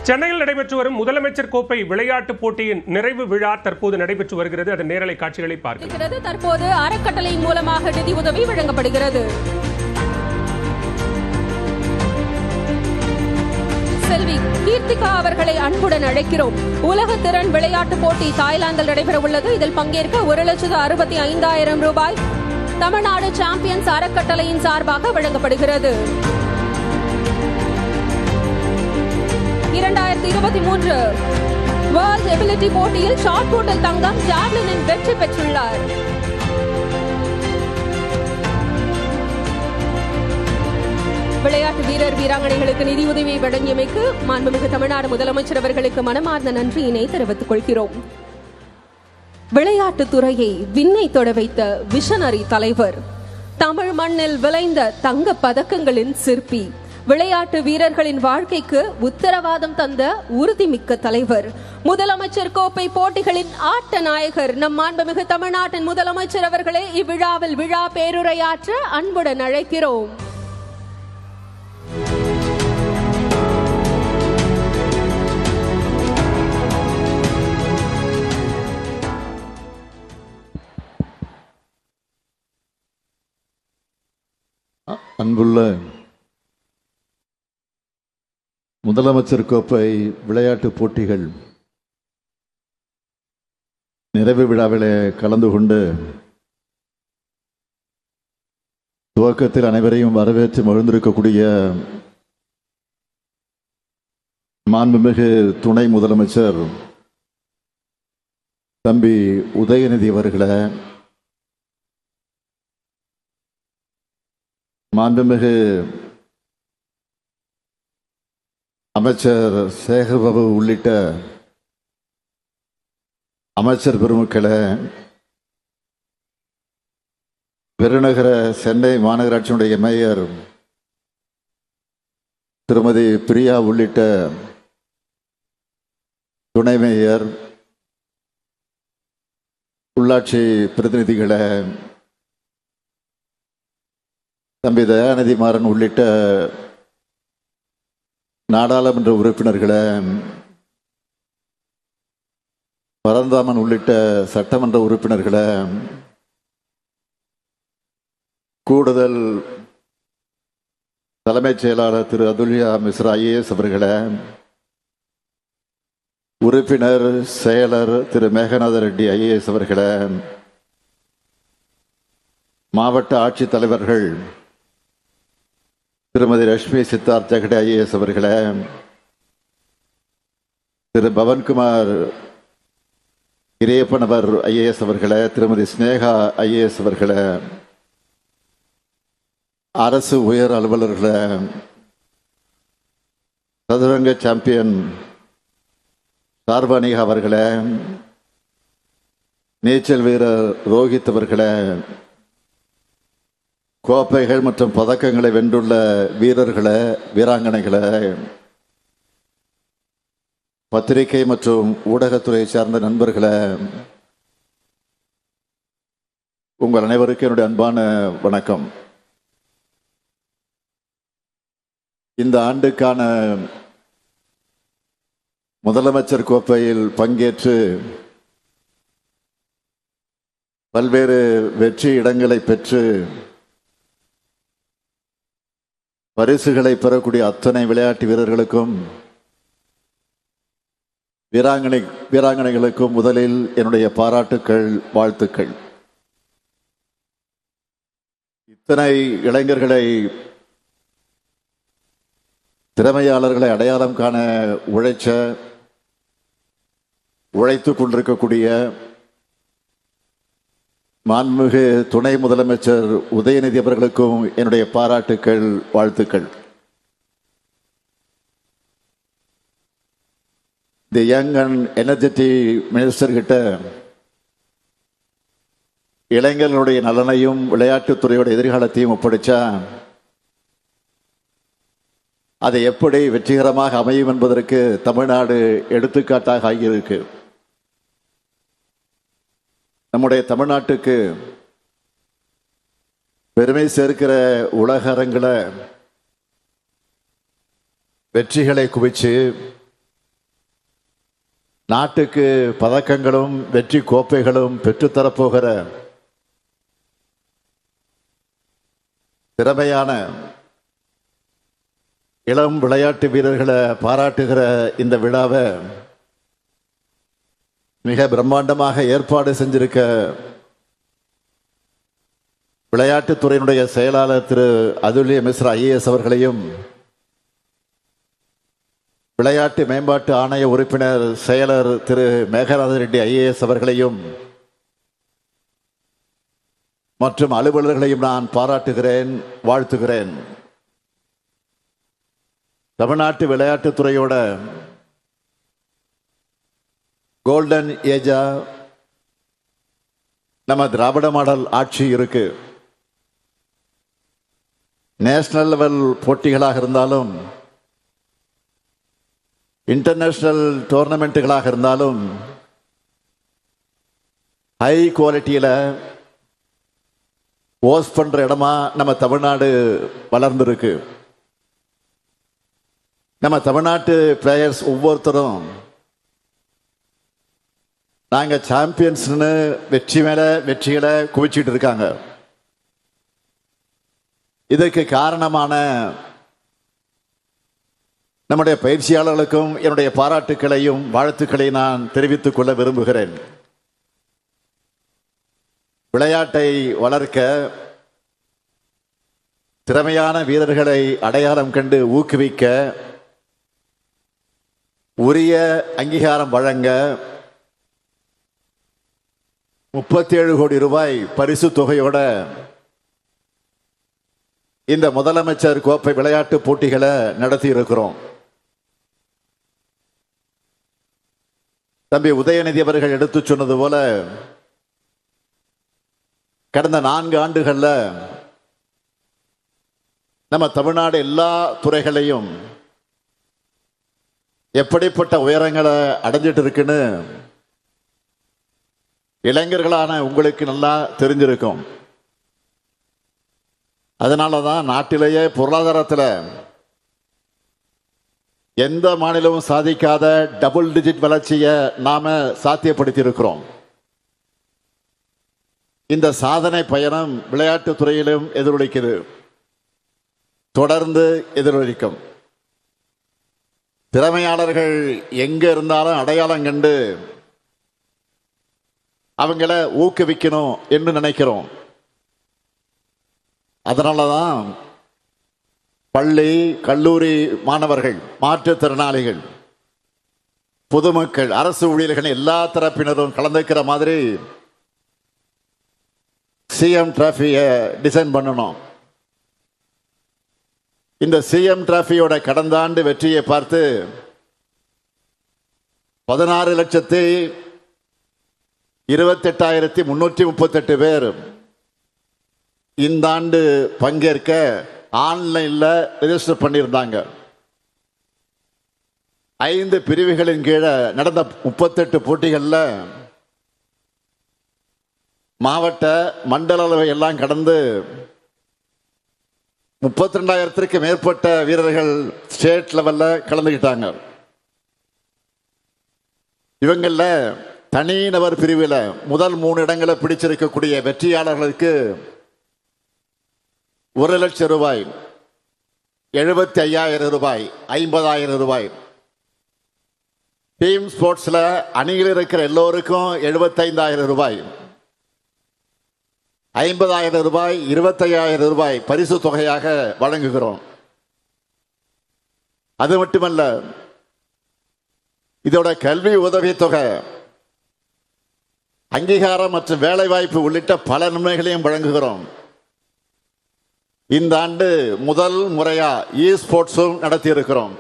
சென்னையில் நடைபெற்று வரும் முதலமைச்சர் கோப்பை விளையாட்டுப் போட்டியின் நிறைவு விழா தற்போது நடைபெற்று வருகிறது. அதன் நேரலை காட்சிகளை பார்க்கிறது. தற்போது அறக்கட்டளை மூலமாக நிதி உதவி வழங்கப்படுகிறது. செல்வி கீர்த்திகா அவர்களை அன்புடன் அழைக்கிறோம். உலக திறன் விளையாட்டுப் போட்டி தாய்லாந்தில் நடைபெற உள்ளது. இதில் பங்கேற்க 1,65,000 ரூபாய் தமிழ்நாடு சாம்பியன்ஸ் அறக்கட்டளையின் சார்பாக வழங்கப்படுகிறது. 2023 வேர்ல்ட் எபிலிட்டி போட்டியில் ஷாட் புட்டில் தங்கம் ஜாவ்லினில் வெற்றி பெற்றுள்ளார். விளையாட்டு வீரர் வீராங்கனைகளுக்கு நிதியுதவியை வழங்கியமைக்கு மாண்புமிகு தமிழ்நாடு முதலமைச்சர் அவர்களுக்கு மனமார்ந்த நன்றியினை தெரிவித்துக் கொள்கிறோம். விளையாட்டுத் துறையை விண்ணை தொட வைத்த விஷனரி தலைவர், தமிழ் மண்ணில் விளைந்த தங்க பதக்கங்களின் சிற்பி, விளையாட்டு வீரர்களின் வாழ்க்கைக்கு உத்தரவாதம் தந்த உறுதிமிக்க தலைவர், முதலமைச்சர் கோப்பை போட்டிகளின் ஆட்ட நாயகர் நம் மாண்புமிகு தமிழ்நாட்டின் முதலமைச்சர் அவர்களே இவ்விழாவில் விழா பேருரையாற்ற அன்புடன் அழைக்கிறோம். அன்புள்ள முதலமைச்சர் கோப்பை விளையாட்டுப் போட்டிகள் நிறைவு விழாவிலே கலந்து கொண்டு துவக்கத்தில் அனைவரையும் வரவேற்று மகிழ்ந்திருக்கக்கூடிய மாண்புமிகு துணை முதலமைச்சர் தம்பி உதயநிதி அவர்களே, மாண்புமிகு அமைச்சர் சேகர்பாபு உள்ளிட்ட அமைச்சர் பெருமக்களே, பெருநகர சென்னை மாநகராட்சியினுடைய மேயர் திருமதி பிரியா உள்ளிட்ட துணை மேயர், உள்ளாட்சி பிரதிநிதிகளே, தம்பி தயாநிதி மாறன் உள்ளிட்ட நாடாளுமன்ற உறுப்பினர்களே, பரந்தாமன் உள்ளிட்ட சட்டமன்ற உறுப்பினர்களே, கூடுதல் தலைமைச் செயலாளர் திரு அதுல்யா மிஸ்ரா IAS அவர்களே, உறுப்பினர் செயலர் திரு மேகநாத ரெட்டி IAS அவர்களே, மாவட்ட ஆட்சித்தலைவர்கள் திருமதி ரஷ்மி சித்தார்த் ஜெகடே IAS அவர்களே, திரு பவன்குமார் இறையப்பனவர் IAS அவர்களே, திருமதி ஸ்னேகா IAS அவர்களே, அரசு உயர் அலுவலர்களே, சதுரங்க சாம்பியன் சார்பானிகா அவர்களே, நீச்சல் வீரர் ரோஹித் அவர்களே, கோப்பைகள் மற்றும் பதக்கங்களை வென்றுள்ள வீரர்களே, வீராங்கனைகளே, பத்திரிகை மற்றும் ஊடகத்துறை சார்ந்த நண்பர்களே, உங்கள் அனைவருக்கும் என்னுடைய அன்பான வணக்கம். இந்த ஆண்டுக்கான முதலமைச்சர் கோப்பையில் பங்கேற்று பல்வேறு வெற்றி இடங்களை பெற்று பரிசுகளை பெறக்கூடிய அத்தனை விளையாட்டு வீரர்களுக்கும் வீராங்கனைகளுக்கும் முதலில் என்னுடைய பாராட்டுக்கள், வாழ்த்துக்கள். இத்தனை இளைஞர்களை, திறமையாளர்களை அடையாளம் காண உழைத்துக் கொண்டிருக்கக்கூடிய மாண்புமிகு துணை முதலமைச்சர் உதயநிதி அவர்களுக்கும் என்னுடைய பாராட்டுக்கள், வாழ்த்துக்கள். தி யங் அண்ட் எனர்ஜெட்டிக் மினிஸ்டர் கிட்ட இளைஞர்களுடைய நலனையும் விளையாட்டுத்துறையோட எதிர்காலத்தையும் ஒப்படைச்சா அதை எப்படி வெற்றிகரமாக அமையும் என்பதற்கு தமிழ்நாடு எடுத்துக்காட்டாக ஆகியிருக்கு. நம்முடைய தமிழ்நாட்டுக்கு பெருமை சேர்க்கிற உலக அரங்கில் வெற்றிகளை குவிச்சு நாட்டுக்கு பதக்கங்களும் வெற்றி கோப்பைகளும் பெற்றுத்தரப்போகிற திறமையான இளம் விளையாட்டு வீரர்களை பாராட்டுகிற இந்த விழாவை மிக பிரம்மாண்டமாக ஏற்பாடு செஞ்சிருக்க விளையாட்டுத்துறையினுடைய செயலாளர் திரு அதுல்ய மிஸ்ரா ஐஏஎஸ் அவர்களையும், விளையாட்டு மேம்பாட்டு ஆணைய உறுப்பினர் செயலர் திரு மேகநாத ரெட்டி ஐஏஎஸ் அவர்களையும் மற்றும் அலுவலர்களையும் நான் பாராட்டுகிறேன், வாழ்த்துகிறேன். தமிழ்நாட்டு விளையாட்டுத்துறையோட கோல்டன் ஏஜா நம்ம திராவிட மாடல் ஆட்சி இருக்கு. நேஷனல் லெவல் போட்டிகளாக இருந்தாலும், இன்டர்நேஷனல் டோர்னமெண்ட்டுகளாக இருந்தாலும் ஹை குவாலிட்டியில் ஹோஸ்ட் பண்ற இடமா நம்ம தமிழ்நாடு வளர்ந்துருக்கு. நம்ம தமிழ்நாட்டு பிளேயர்ஸ் ஒவ்வொருத்தரும் நாங்க சாம்பியன்ஸ்னு வெற்றி மேல வெற்றிகளை குவிச்சிட்டு இருக்காங்க. இதற்கு காரணமான நம்முடைய பயிற்சியாளர்களுக்கும் என்னுடைய பாராட்டுக்களையும் வாழ்த்துக்களையும் நான் தெரிவித்துக் கொள்ள விரும்புகிறேன். விளையாட்டை வளர்க்க திறமையான வீரர்களை அடையாளம் கண்டு ஊக்குவிக்க உரிய அங்கீகாரம் வழங்க 37 கோடி ரூபாய் பரிசு தொகையோட இந்த முதலமைச்சர் கோப்பை விளையாட்டு போட்டிகளை நடத்தி இருக்கிறோம். தம்பி உதயநிதி அவர்கள் எடுத்து சொன்னது போல கடந்த 4 ஆண்டுகள்ல நம்ம தமிழ்நாடு எல்லா துறைகளையும் எப்படிப்பட்ட உயரங்களை அடைஞ்சிட்டு இருக்குன்னு இளைஞர்களான உங்களுக்கு நல்லா தெரிஞ்சிருக்கும். அதனாலதான் நாட்டிலேயே பொருளாதாரத்தில் எந்த மாநிலமும் சாதிக்காத டபுள் டிஜிட் வளர்ச்சியை நாம சாத்தியப்படுத்தி இருக்கிறோம். இந்த சாதனை பயணம் விளையாட்டு துறையிலும் எதிரொலிக்குது, தொடர்ந்து எதிரொலிக்கும். திறமையாளர்கள் எங்க இருந்தாலும் அடையாளம் கண்டு அவங்கள ஊக்குவிக்கணும் என்று நினைக்கிறோம். அதனாலதான் பள்ளி கல்லூரி மாணவர்கள், மாற்றுத்திறனாளிகள், பொதுமக்கள், அரசு ஊழியர்கள் எல்லா தரப்பினரும் கலந்துக்கிற மாதிரி சிஎம் டிராஃபியை டிசைன் பண்ணணும். இந்த சிஎம் டிராஃபியோட கடந்த ஆண்டு வெற்றியை பார்த்து 16,28,338 பேர் இந்த ஆண்டு பங்கேற்க ஆன்லைன்ல ரெஜிஸ்டர் பண்ணியிருந்தாங்க. 5 பிரிவுகளின் கீழே நடந்த 38 போட்டிகள்ல மாவட்ட மண்டல அளவை எல்லாம் கடந்து 32,000க்கு மேற்பட்ட வீரர்கள் ஸ்டேட் லெவல்ல கலந்துக்கிட்டாங்க. இவங்கள தனிநபர் பிரிவில் முதல் 3 இடங்களை பிடிச்சிருக்கக்கூடிய வெற்றியாளர்களுக்கு 1 லட்சம் ரூபாய், 75,000 ரூபாய், 50,000 ரூபாய். டீம் ஸ்போர்ட்ஸ்ல அணியில் இருக்கிற எல்லோருக்கும் 75,000 ரூபாய், 50,000 ரூபாய், 25,000 ரூபாய் பரிசு தொகையாக வழங்குகிறோம். அது மட்டுமல்ல, இதோட கல்வி உதவித்தொகை, அங்கீகாரம் மற்றும் வேலை வாய்ப்பு உள்ளிட்ட பல நன்மைகளையும் வழங்குகிறோம். இந்த ஆண்டு முதல் முறையா இ ஸ்போர்ட்ஸும் நடத்தி இருக்கிறோம்.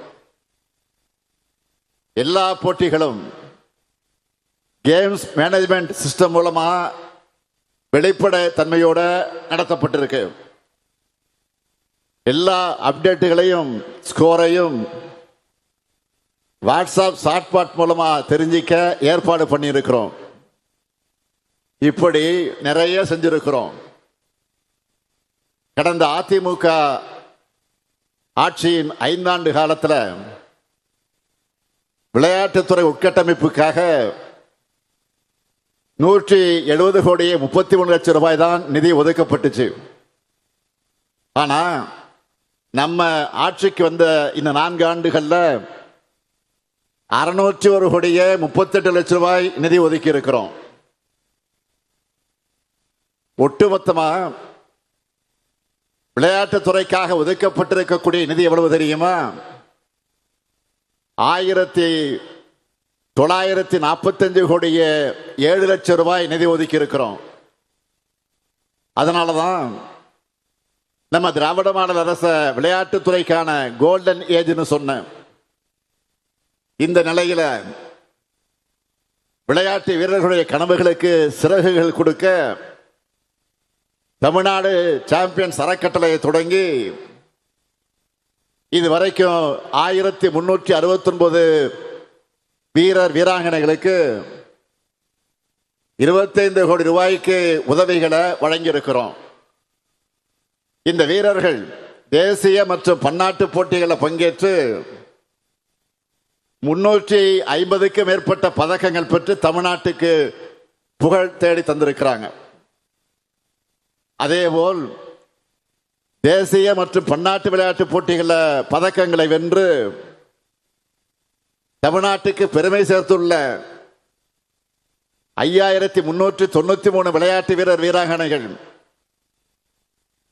எல்லா போட்டிகளும் கேம்ஸ் மேனேஜ்மெண்ட் சிஸ்டம் மூலமா வெளிப்பட தன்மையோட நடத்தப்பட்டிருக்கு. எல்லா அப்டேட்டுகளையும் ஸ்கோரையும் வாட்ஸ்அப் சாட்பாட் மூலமா தெரிஞ்சிக்க ஏற்பாடு பண்ணியிருக்கிறோம். இப்படி நிறைய செஞ்சிருக்கிறோம். கடந்த அதிமுக ஆட்சியின் 5 ஆண்டு காலத்தில் விளையாட்டுத்துறை உட்கட்டமைப்புக்காக 170 கோடியே 33 லட்சம் ரூபாய் தான் நிதி ஒதுக்கப்பட்டுச்சு. ஆனா நம்ம ஆட்சிக்கு வந்த இந்த 4 ஆண்டுகள்ல 601 கோடியே 38 லட்சம் ரூபாய் நிதி ஒதுக்கி இருக்கிறோம். ஒட்டுமொத்தமா விளையாட்டுத்துறைக்காக ஒதுக்கப்பட்டிருக்கக்கூடிய நிதி எவ்வளவு தெரியுமா? 1945 கோடியே 7 லட்சம் ரூபாய் நிதி ஒதுக்கி இருக்கிறோம். அதனாலதான் நம்ம திராவிட மாடல் அரச விளையாட்டுத்துறைக்கான கோல்டன் ஏஜ்னு சொன்ன இந்த நிலையில விளையாட்டு வீரர்களுடைய கனவுகளுக்கு சிறகுகள் கொடுக்க தமிழ்நாடு சாம்பியன்ஸ் அறக்கட்டளையை தொடங்கி இதுவரைக்கும் 1369 வீரர் வீராங்கனைகளுக்கு 25 கோடி ரூபாய்க்கு உதவிகளை வழங்கியிருக்கிறோம். இந்த வீரர்கள் தேசிய மற்றும் பன்னாட்டு போட்டிகளில் பங்கேற்று 350க்கும் மேற்பட்ட பதக்கங்கள் பெற்று தமிழ்நாட்டுக்கு புகழ் தேடி தந்திருக்கிறாங்க. அதேபோல் தேசிய மற்றும் பன்னாட்டு விளையாட்டு போட்டிகளில் பதக்கங்களை வென்று தமிழ்நாட்டுக்கு பெருமை சேர்த்துள்ள 5393 விளையாட்டு வீரர் வீராங்கனைகள்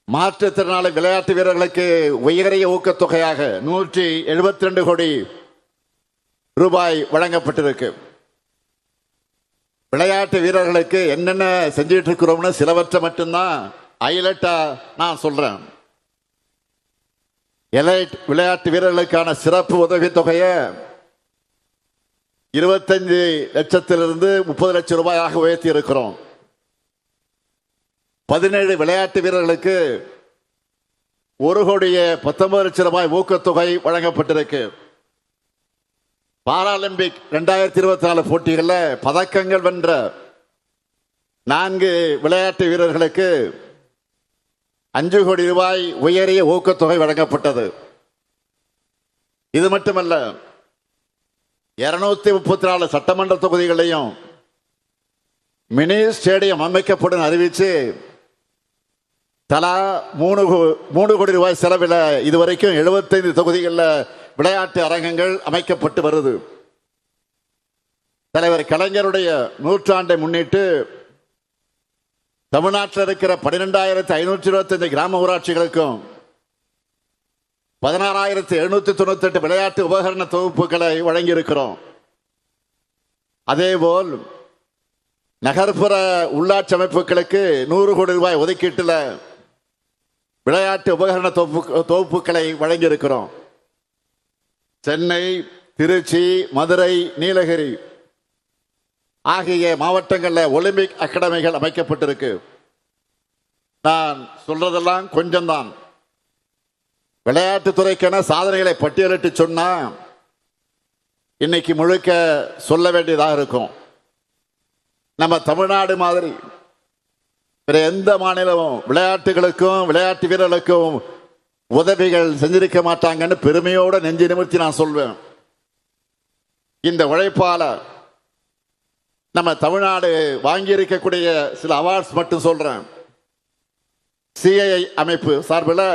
மாற்றுத்திறனாளி விளையாட்டு வீரர்களுக்கு உயரிய ஊக்கத்தொகையாக 172 கோடி ரூபாய் வழங்கப்பட்டிருக்கு. விளையாட்டு வீரர்களுக்கு என்னென்ன செஞ்சிட்டு இருக்கிறோம்னு சிலவற்றை மட்டும்தான் ஹைலைட்டா நான் சொல்றேன். எலைட் விளையாட்டு வீரர்களுக்கான சிறப்பு உதவித்தொகையை 25 லட்சத்திலிருந்து 30 லட்சம் ரூபாயாக உயர்த்தி இருக்கிறோம். 17 விளையாட்டு வீரர்களுக்கு 1 கோடியே 19 லட்சம் ரூபாய் ஊக்கத்தொகை வழங்கப்பட்டிருக்கு. பாராலிம்பிக் 2024 போட்டிகளில் பதக்கங்கள் வென்ற 4 விளையாட்டு வீரர்களுக்கு 5 கோடி ரூபாய் உயரிய ஊக்கத்தொகை வழங்கப்பட்டது. இது மட்டுமல்ல, 234 சட்டமன்ற தொகுதிகளையும் மினி ஸ்டேடியம் அமைக்கப்படும் அறிவித்து தலா 3 கோடி ரூபாய் செலவில் இதுவரைக்கும் 75 தொகுதிகளில் விளையாட்டு அரங்கங்கள் அமைக்கப்பட்டு வருது. தலைவர் கலைஞருடைய 100ஆண்டை முன்னிட்டு தமிழ்நாட்டில் இருக்கிற 12,525 கிராம ஊராட்சிகளுக்கும் 16,798 விளையாட்டு உபகரண தொகுப்புகளை வழங்கியிருக்கிறோம். அதேபோல் நகர்ப்புற உள்ளாட்சி அமைப்புகளுக்கு 100 கோடி ரூபாய் ஒதுக்கீட்டில் விளையாட்டு உபகரண தொகுப்புகளை வழங்கியிருக்கிறோம். சென்னை, திருச்சி, மதுரை, நீலகிரி ஆகிய மாவட்டங்களில் ஒலிம்பிக் அகாடமிகள் அமைக்கப்பட்டிருக்கு. நான் சொல்றதெல்லாம் கொஞ்சம்தான். விளையாட்டுத்துறைக்கான சாதனைகளை பட்டியலிட்டு சொன்னா இன்னைக்கு முழுக்க சொல்ல வேண்டியதாக இருக்கும். நம்ம தமிழ்நாடு மாதிரி வேற எந்த மாநிலமும் விளையாட்டுகளுக்கும் விளையாட்டு வீரர்களுக்கும் உதவிகள் செஞ்சிருக்க மாட்டாங்கன்னு பெருமையோட நெஞ்சு நிமிர்த்தி நான் சொல்வேன். இந்த உழைப்பால நம்ம தமிழ்நாடு வாங்கி இருக்கக்கூடிய சில அவார்ட்ஸ் மட்டும் சொல்றேன். சிஐஐ அமைப்பு சார்பில்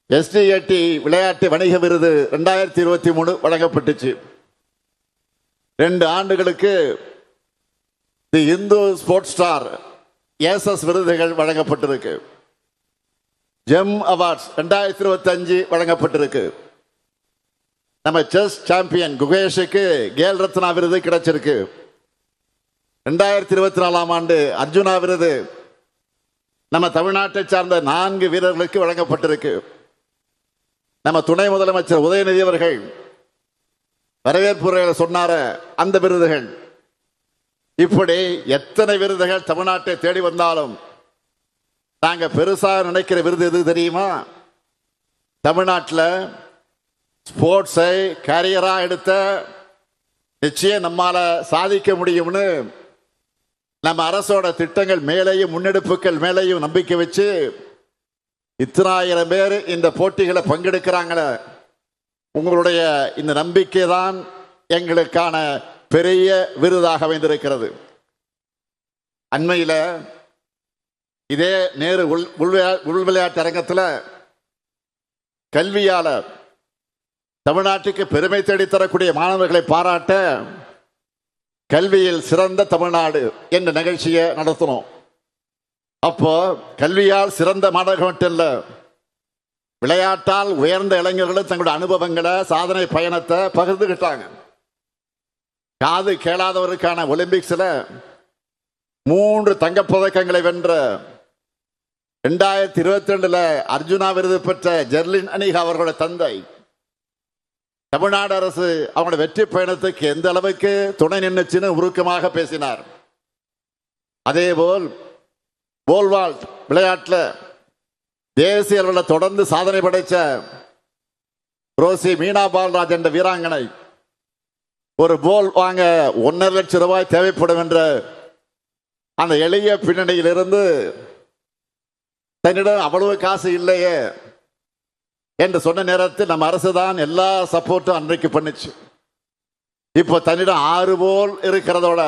SDAT விளையாட்டு வணிக விருது 2023 வழங்கப்பட்டுச்சு. 2 ஆண்டுகளுக்கு தி இந்து ஸ்போர்ட்ஸ் ஸ்டார் ஏசஸ் விருதுகள் வழங்கப்பட்டிருக்கு. ஜெம் அவார்ட்ஸ் 2025 வழங்கப்பட்டிருக்கு. நம்ம செஸ் சாம்பியன் குகேஷுக்கு கேல் ரத்னா விருது கிடைச்சிருக்கு. 2024 ஆண்டு அர்ஜுனா விருது நம்ம தமிழ்நாட்டை சார்ந்த 4 வீரர்களுக்கு வழங்கப்பட்டிருக்கு. நம்ம துணை முதலமைச்சர் உதயநிதி அவர்கள் வரவேற்புரையில் சொன்னார அந்த விருதுகள். இப்படி எத்தனை விருதுகள் தமிழ்நாட்டை தேடி வந்தாலும் நாங்க பெருசா நினைக்கிற விருது எது தெரியுமா? தமிழ்நாட்டில் ஸ்போர்ட்ஸை கேரியரா எடுத்த நிச்சயம் நம்மால சாதிக்க முடியும்னு நம்ம அரசோட திட்டங்கள் மேலேயும் முன்னெடுப்புகள் மேலேயும் நம்பிக்கை வச்சு 10,000 பேர் இந்த போட்டிகளை பங்கெடுக்கிறாங்களே, உங்களுடைய இந்த நம்பிக்கை தான் எங்களுக்கான பெரிய விருதாக அமைந்திருக்கிறது. அண்மையில் இதே நேரு உள் விளையாட்டு அரங்கத்தில் கல்வியாளர் தமிழ்நாட்டுக்கு பெருமை தேடித்தரக்கூடிய மாணவர்களை பாராட்ட கல்வியில் சிறந்த தமிழ்நாடு என்ற நிகழ்ச்சியை நடத்தினோம். அப்போ கல்வியால் சிறந்த மாணவர்கள் மட்டும் இல்லை, விளையாட்டால் உயர்ந்த இளைஞர்களும் தங்களுடைய அனுபவங்களை சாதனை பயணத்தை பகிர்ந்துகிட்டாங்க. காது கேளாதவருக்கான ஒலிம்பிக்ஸில் 3 தங்கப்பதக்கங்களை வென்ற 2022 அர்ஜுனா விருது பெற்ற ஜெர்லின் அனிகா அவர்களுடைய தந்தை தமிழ்நாடு அரசு அவங்களுடைய வெற்றி பயணத்துக்கு எந்த அளவுக்கு துணை நின்றுச்சுன்னு உருக்கமாக பேசினார். அதேபோல் போல்வால்ட் விளையாட்டில் தேசிய அளவில் தொடர்ந்து சாதனை படைத்த ரோசி மீனா பால்ராஜ் என்ற வீராங்கனை ஒரு போல் வாங்க 1.5 லட்சம் ரூபாய் தேவைப்படும் என்ற அந்த எளிய பின்னணியிலிருந்து தன்னிடம் அவ்வளவு காசு இல்லையே என்று சொன்ன நேரத்தில் நம்ம அரசு தான் எல்லா சப்போர்ட்டும் அன்றைக்கு பண்ணுச்சு. இப்போ தன்னிடம் 6 போல் இருக்கிறதோட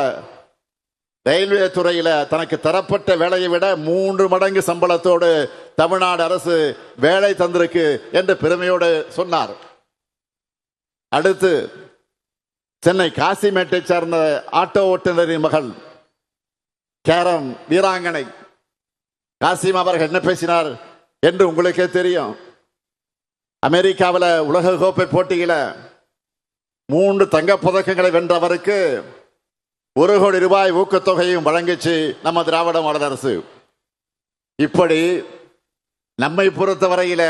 ரயில்வே துறையில் தனக்கு தரப்பட்ட வேலையை விட 3 மடங்கு சம்பளத்தோடு தமிழ்நாடு அரசு வேலை தந்திருக்கு என்று பெருமையோடு சொன்னார். அடுத்து சென்னை காசிமேட்டை சார்ந்த ஆட்டோ ஓட்டுநரின் மகள் கேரம் வீராங்கனை காசிம் அவர்கள் என்ன பேசினார் என்று உங்களுக்கே தெரியும். அமெரிக்காவில் உலக கோப்பை போட்டியில் 3 தங்கப் பதக்கங்களை வென்றவருக்கு 1 கோடி ரூபாய் ஊக்கத்தொகையும் வழங்கிச்சு நம்ம திராவிட மாடல் அரசு. இப்படி நம்மை பொறுத்தவரையில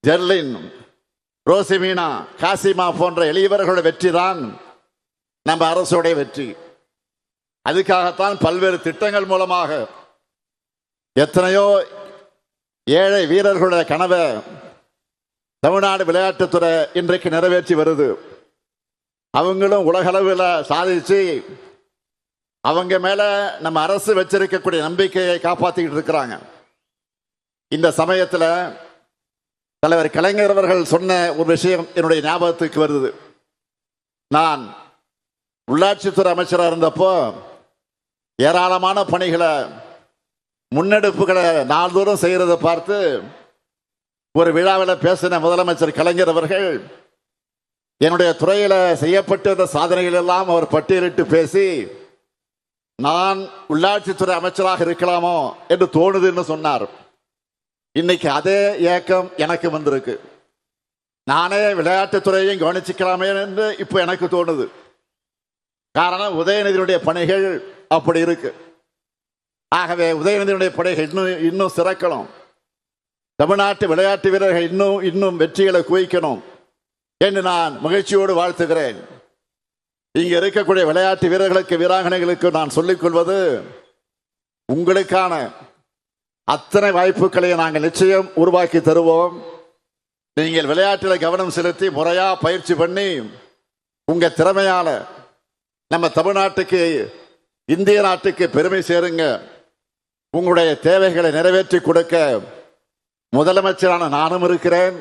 ஜெர்லின், ரோசிமீனா, காசிமா போன்ற எளியவர்களுடைய வெற்றி தான் நம்ம அரசுடைய வெற்றி. அதுக்காகத்தான் பல்வேறு திட்டங்கள் மூலமாக எத்தனையோ ஏழை வீரர்களுடைய கனவை தமிழ்நாடு விளையாட்டுத்துறை இன்றைக்கு நிறைவேற்றி வருது. அவங்களும் உலகளவில் சாதிச்சு அவங்க மேல நம்ம அரசு வச்சிருக்கக்கூடிய நம்பிக்கையை காப்பாற்றிக்கிட்டு இருக்கிறாங்க. இந்த சமயத்தில் தலைவர் கலைஞர் அவர்கள் சொன்ன ஒரு விஷயம் என்னுடைய ஞாபகத்துக்கு வருது. நான் உள்ளாட்சித்துறை அமைச்சராக இருந்தப்போ ஏராளமான பணிகளை முன்னெடுப்புகளை நாள்தோறும் செய்கிறத பார்த்து ஒரு விழாவில் பேசின முதலமைச்சர் கலைஞர் அவர்கள் என்னுடைய துறையில் செய்யப்பட்ட சாதனைகள் எல்லாம் அவர் பட்டியலிட்டு பேசி நான் உள்ளாட்சித்துறை அமைச்சராக இருக்கலாமோ என்று தோணுதுன்னு சொன்னார். இன்னைக்கு அதே ஏக்கம் எனக்கு வந்திருக்கு. நானே விளையாட்டுத்துறையையும் கவனிச்சுக்கலாமே என்று இப்போ எனக்கு தோணுது. காரணம் உதயநிதியுடைய பணிகள் அப்படி இருக்கு. ஆகவே உதயநிதியுடைய பணிகள் இன்னும் சிறக்கணும். தமிழ்நாட்டு விளையாட்டு வீரர்கள் இன்னும் வெற்றிகளை குவிக்கணும் என்று நான் மகிழ்ச்சியோடு வாழ்த்துகிறேன். இங்க இருக்கக்கூடிய விளையாட்டு வீரர்களுக்கு வீராங்கனைகளுக்கு நான் சொல்லிக் கொள்வது, உங்களுக்கான அத்தனை வாய்ப்புகளை நாங்கள் நிச்சயம் உருவாக்கி தருவோம். நீங்கள் விளையாட்டில் கவனம் செலுத்தி முறையா பயிற்சி பண்ணி உங்க திறமையால நம்ம தமிழ்நாட்டுக்கு, இந்திய நாட்டுக்கு பெருமை சேருங்க. உங்களுடைய தேவைகளை நிறைவேற்றி கொடுக்க முதலமைச்சரான நானும் இருக்கிறேன்.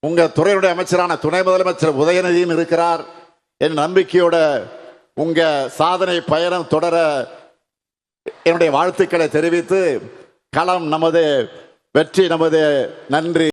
உங்க துறையுடைய அமைச்சரான துணை முதலமைச்சர் உதயநிதியும் இருக்கிறார். என் நம்பிக்கையோட உங்க சாதனை பயணம் தொடர என்னுடைய வாழ்த்துக்களை தெரிவித்து களம் நமது, வெற்றி நமது. நன்றி.